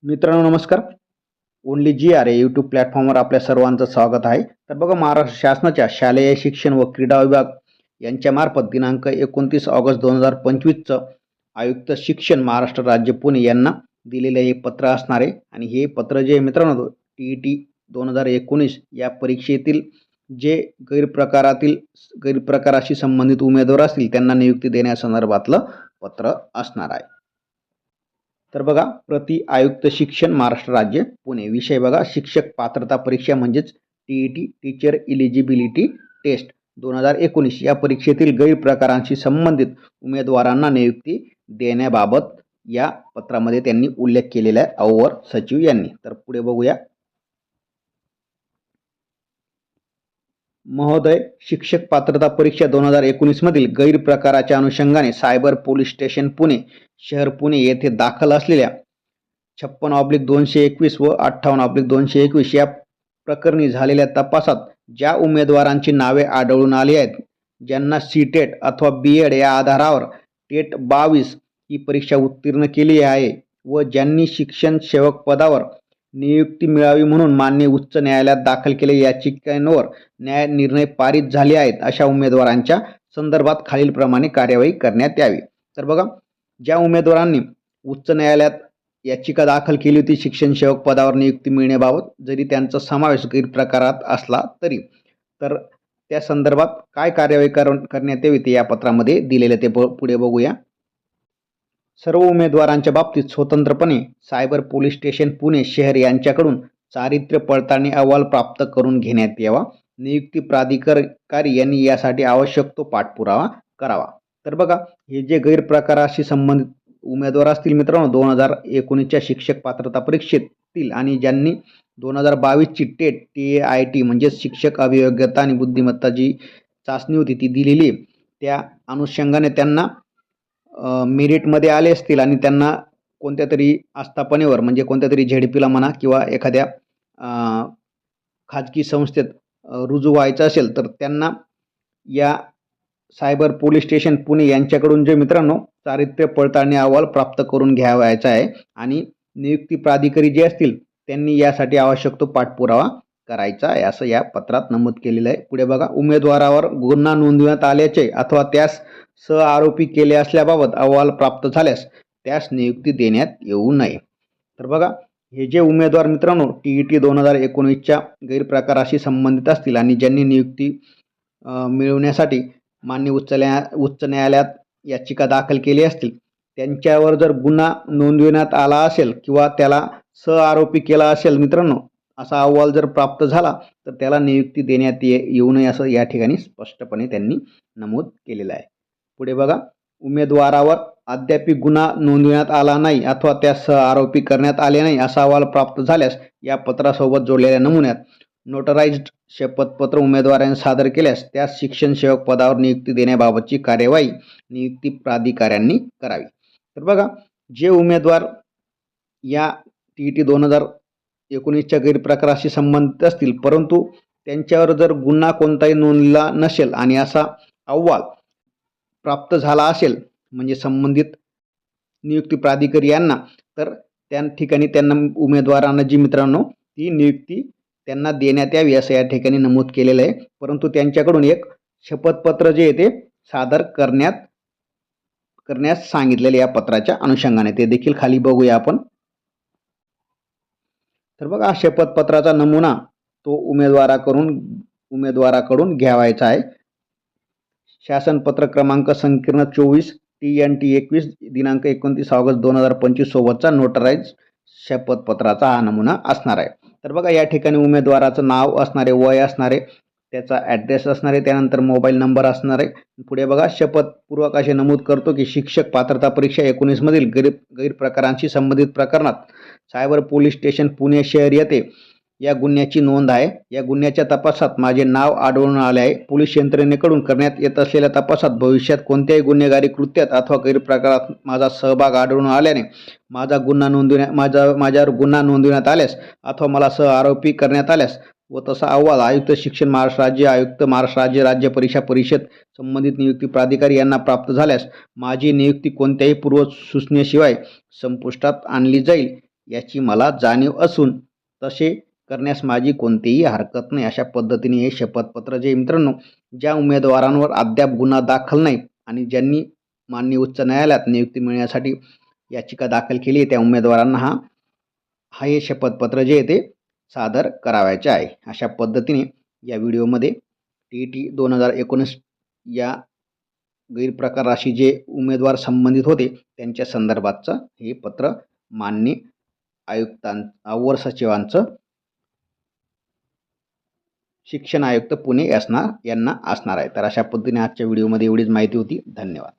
मित्रांनो नमस्कार. ओनली जी आर या यूट्यूब प्लॅटफॉर्मवर आपल्या सर्वांचं स्वागत आहे. तर बघा, महाराष्ट्र शासनाच्या शालेय शिक्षण व क्रीडा विभाग यांच्यामार्फत दिनांक 29 ऑगस्ट 2025चं आयुक्त शिक्षण महाराष्ट्र राज्य पुणे यांना दिलेले हे पत्र असणार आहे. आणि हे पत्र जे मित्रांनो TET 2019 या परीक्षेतील जे गैरप्रकाराशी संबंधित उमेदवार असतील त्यांना नियुक्ती देण्यासंदर्भातलं पत्र असणार आहे. तर बघा, प्रति आयुक्त शिक्षण महाराष्ट्र राज्य पुणे, विषय बघा शिक्षक पात्रता परीक्षा म्हणजेच TET टीचर इलिजिबिलिटी टेस्ट 2019 या परीक्षेतील गैरप्रकारांशी संबंधित उमेदवारांना नियुक्ती देण्याबाबत या पत्रामध्ये त्यांनी उल्लेख केलेला आहे अवर सचिव यांनी. तर पुढे बघूया. महोदय, शिक्षक पात्रता परीक्षा 2019 मधील गैरप्रकाराच्या अनुषंगाने सायबर पोलीस स्टेशन पुणे शहर पुणे येथे दाखल असलेल्या 56/221 व 58/221 या प्रकरणी झालेल्या तपासात ज्या उमेदवारांची नावे आढळून आली आहेत, ज्यांना CTET अथवा B.Ed या आधारावर TET 22 ही परीक्षा उत्तीर्ण केली आहे व ज्यांनी शिक्षण सेवक पदावर नियुक्ती मिळावी म्हणून मान्य उच्च न्यायालयात दाखल केलेल्या याचिकांवर न्याय निर्णय पारित झाले आहेत, अशा उमेदवारांच्या संदर्भात खालीलप्रमाणे कार्यवाही करण्यात यावी. तर बघा, ज्या उमेदवारांनी उच्च न्यायालयात याचिका दाखल केली होती शिक्षण सेवक पदावर नियुक्ती मिळण्याबाबत, जरी त्यांचा समावेश गैरप्रकारात असला तरी, तर त्या संदर्भात काय कार्यवाही करण्यात यावी ते या पत्रामध्ये दिलेले ते पुढे बघूया. सर्व उमेदवारांच्या बाबतीत स्वतंत्रपणे सायबर पोलीस स्टेशन पुणे शहर यांच्याकडून चारित्र्य पडताळणी अहवाल प्राप्त करून घेण्यात यावा. नियुक्ती प्राधिकारी यांनी यासाठी आवश्यक तो पाठपुरावा करावा. तर बघा, हे जे गैरप्रकाराशी संबंधित उमेदवार असतील मित्रांनो 2019च्या शिक्षक पात्रता परीक्षेतील आणि ज्यांनी 2022ची टेट TAIT म्हणजेच शिक्षक अभियोग्यता आणि बुद्धिमत्ता जी चाचणी होती ती दिलेली, त्या अनुषंगाने त्यांना मेरिटमध्ये आले असतील आणि त्यांना कोणत्या तरी आस्थापनेवर म्हणजे कोणत्या तरी झेडपीला म्हणा किंवा एखाद्या खाजगी संस्थेत रुजू व्हायचं असेल, तर त्यांना या सायबर पोलीस स्टेशन पुणे यांच्याकडून जे मित्रांनो चारित्र्य पडताळणी अहवाल प्राप्त करून घ्यावायचा आहे आणि नियुक्ती प्राधिकारी जे असतील त्यांनी यासाठी आवश्यक तो पाठपुरावा करायचा आहे, असं या पत्रात नमूद केलेलं आहे. पुढे बघा, उमेदवारावर गुन्हा नोंदवण्यात आल्याचे अथवा त्यास आरोपी केले असल्याबाबत अहवाल प्राप्त झाल्यास त्यास नियुक्ती देण्यात येऊ नये. तर बघा, हे जे उमेदवार मित्रांनो TET 2019च्या गैरप्रकाराशी संबंधित असतील आणि ज्यांनी नियुक्ती मिळवण्यासाठी मान्य उच्च न्यायालयात याचिका दाखल केली असतील, त्यांच्यावर जर गुन्हा नोंदविण्यात आला असेल किंवा त्याला आरोपी केला असेल मित्रांनो, असा अहवाल जर प्राप्त झाला तर त्याला नियुक्ती देण्यात येऊ नये, असं या ठिकाणी स्पष्टपणे त्यांनी नमूद केलेलं आहे. पुढे बघा, उमेदवारावर अद्याप गुन्हा नोंदविण्यात आला नाही अथवा त्यास आरोपी करण्यात आले नाही असा अहवाल प्राप्त झाल्यास या पत्रासोबत जोडलेल्या नमुन्यात नोटराइज्ड शपथपत्र उमेदवारांनी सादर केल्यास त्यास शिक्षण सेवक पदावर नियुक्ती देण्याबाबतची कार्यवाही नियुक्ती प्राधिकाऱ्यांनी करावी. तर बघा, जे उमेदवार या TET 2019च्या गैरप्रकाराशी संबंधित असतील परंतु त्यांच्यावर जर गुन्हा कोणताही नोंदला नसेल आणि असा अहवाल प्राप्त झाला असेल म्हणजे संबंधित नियुक्ती प्राधिकारी यांना, तर त्या ठिकाणी त्यांना उमेदवारांना जी मित्रांनो ती नियुक्ती त्यांना देण्यात यावी असं या ठिकाणी नमूद केलेलं आहे. परंतु त्यांच्याकडून एक शपथपत्र जे आहे ते सादर करण्यास सांगितलेले या पत्राच्या अनुषंगाने, ते देखील खाली बघूया आपण. तर बघा, शपथपत्राचा नमुना तो उमेदवाराकडून घ्यावायचा आहे. शासन पत्र क्रमांक संकीर्ण 24 TNT 21 दिनांक 29 ऑगस्ट 2025 सोबतचा नोटराइज शपथपत्राचा हा नमुना असणार आहे. तर बघा, या ठिकाणी उमेदवाराचं नाव असणारे, वय असणारे, त्याचा ॲड्रेस असणारे, त्यानंतर मोबाईल नंबर असणारे. पुढे बघा, शपथपूर्वक असे नमूद करतो की शिक्षक पात्रता परीक्षा 19 मधील गैरप्रकारांशी संबंधित प्रकरणात सायबर पोलीस स्टेशन पुणे शहर येथे या गुन्ह्याची नोंद आहे. या गुन्ह्याच्या तपासात माझे नाव आढळून आले आहे. पोलीस यंत्रणेकडून करण्यात येत असलेल्या तपासात भविष्यात कोणत्याही गुन्हेगारी कृत्यात अथवा गैरप्रकारात माझा सहभाग आढळून आल्याने माझ्यावर गुन्हा नोंदविण्यात आल्यास अथवा मला आरोपी करण्यात आल्यास व तसा अहवाल आयुक्त शिक्षण महाराष्ट्र राज्य, आयुक्त महाराष्ट्र राज्य, राज्य परीक्षा परिषद संबंधित नियुक्ती प्राधिकारी यांना प्राप्त झाल्यास माझी नियुक्ती कोणत्याही पूर्व सूचनेशिवाय संपुष्टात आणली जाईल. याची मला जाणीव असून तसे करण्यास माझी कोणतीही हरकत नाही. अशा पद्धतीने हे शपथपत्र जे मित्रांनो, ज्या उमेदवारांवर अद्याप गुन्हा दाखल नाही आणि ज्यांनी माननीय उच्च न्यायालयात नियुक्ती मिळण्यासाठी याचिका दाखल केली आहे, त्या उमेदवारांना हे शपथपत्र जे आहे ते सादर करावयाचे आहे. अशा पद्धतीने या व्हिडिओमध्ये TET 2019 या गैरप्रकाराशी जे उमेदवार संबंधित होते त्यांच्या संदर्भातचं हे पत्र माननीय अवर सचिवांचं शिक्षण आयुक्त पुणे यांना असणार आहे. तर अशा पद्धतीने आजच्या व्हिडिओमध्ये एवढीच माहिती होती. धन्यवाद.